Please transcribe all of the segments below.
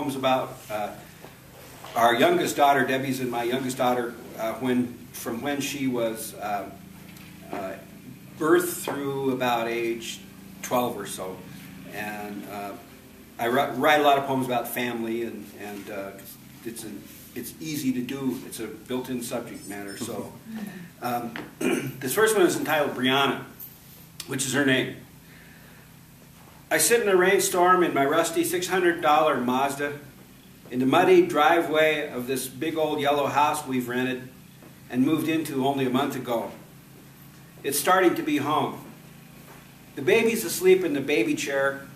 poems about our youngest daughter, Debbie's and my youngest daughter, from when she was birthed through about age 12 or so. And I write a lot of poems about family, and it's easy to do. It's a built-in subject matter. So this first one is entitled Brianna, which is her name. I sit in a rainstorm in my rusty $600 Mazda in the muddy driveway of this big old yellow house we've rented and moved into only a month ago. It's starting to be home. The baby's asleep in the baby chair,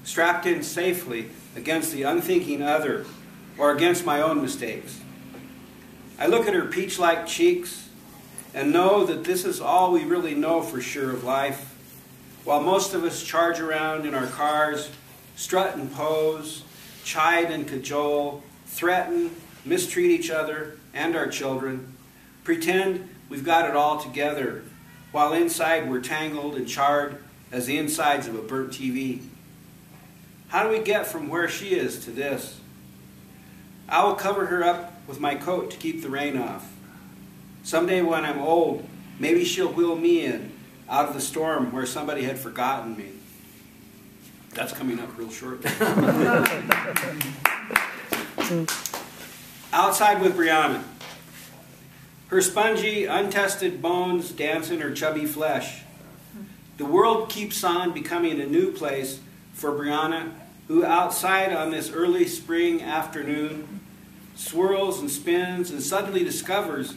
strapped in safely against the unthinking other or against my own mistakes. I look at her peach-like cheeks and know that this is all we really know for sure of life, while most of us charge around in our cars, strut and pose, chide and cajole, threaten, mistreat each other and our children, pretend we've got it all together, while inside we're tangled and charred as the insides of a burnt TV. How do we get from where she is to this? I will cover her up with my coat to keep the rain off. Someday when I'm old, maybe she'll wheel me in, out of the storm where somebody had forgotten me. That's coming up real shortly. Outside with Brianna. Her spongy, untested bones dance in her chubby flesh. The world keeps on becoming a new place for Brianna, who outside on this early spring afternoon swirls and spins and suddenly discovers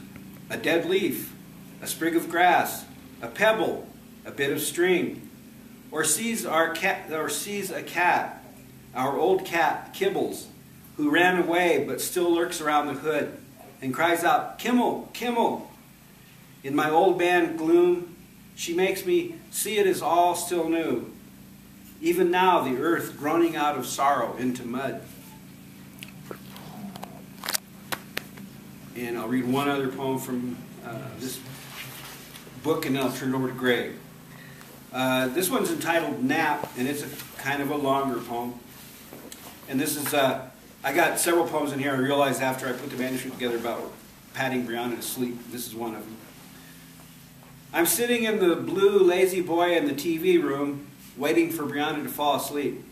a dead leaf, a sprig of grass, a pebble, a bit of string, or sees a cat, our old cat, Kibbles, who ran away but still lurks around the hood and cries out, "Kimmel, Kimmel." In my old band gloom, she makes me see it is all still new. Even now, the earth groaning out of sorrow into mud. And I'll read one other poem from this book, and then I'll turn it over to Greg. This one's entitled Nap, and it's a kind of a longer poem. And this is, I got several poems in here I realized after I put the manuscript together about patting Brianna to sleep. This is one of them. I'm sitting in the blue lazy boy in the TV room, waiting for Brianna to fall asleep.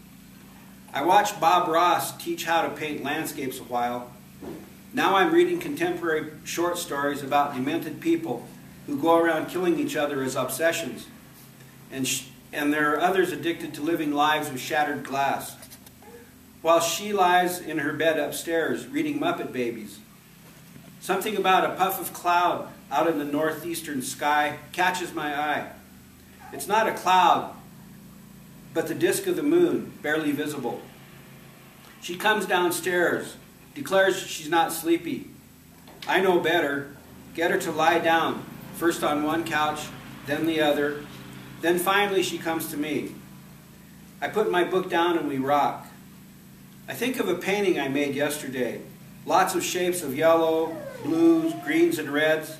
I watched Bob Ross teach how to paint landscapes a while. Now I'm reading contemporary short stories about demented people who go around killing each other as obsessions. And there are others addicted to living lives with shattered glass. While she lies in her bed upstairs reading Muppet Babies. Something about a puff of cloud out in the northeastern sky catches my eye. It's not a cloud, but the disk of the moon, barely visible. She comes downstairs, declares she's not sleepy. I know better. Get her to lie down, first on one couch, then the other. Then finally she comes to me. I put my book down and we rock. I think of a painting I made yesterday. Lots of shapes of yellow, blues, greens, and reds.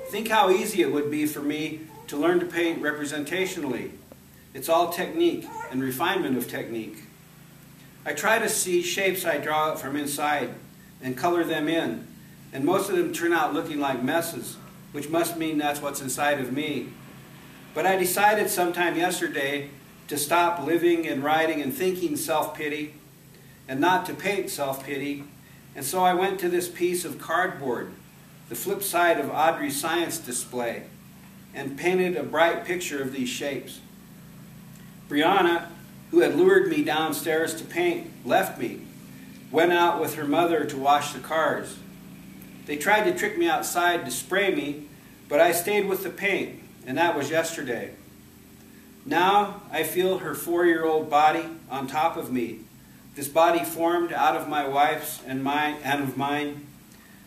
Think how easy it would be for me to learn to paint representationally. It's all technique and refinement of technique. I try to see shapes I draw up from inside and color them in, and most of them turn out looking like messes, which must mean that's what's inside of me. But I decided sometime yesterday to stop living and writing and thinking self-pity and not to paint self-pity, and so I went to this piece of cardboard, the flip side of Audrey's science display, and painted a bright picture of these shapes. Brianna, who had lured me downstairs to paint, left me, went out with her mother to wash the cars. They tried to trick me outside to spray me, but I stayed with the paint, and that was yesterday. Now I feel her 4-year-old body on top of me, this body formed out of my wife's and of mine.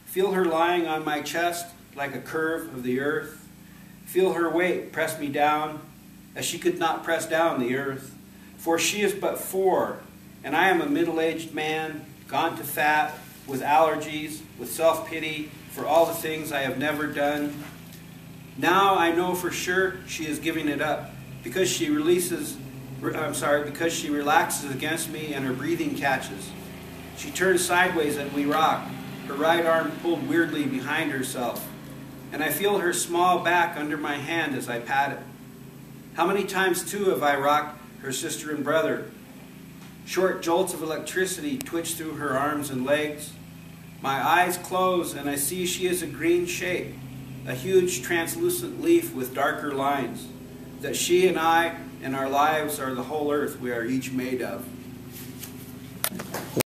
Feel her lying on my chest like a curve of the earth. Feel her weight press me down as she could not press down the earth. For she is but 4, and I am a middle-aged man, gone to fat, with allergies, with self-pity for all the things I have never done. Now I know for sure she is giving it up because she relaxes against me and her breathing catches. She turns sideways and we rock, her right arm pulled weirdly behind herself, and I feel her small back under my hand as I pat it. How many times, too, have I rocked her sister and brother? Short jolts of electricity twitch through her arms and legs. My eyes close and I see she is a green shape, a huge translucent leaf with darker lines, that she and I and our lives are the whole earth we are each made of.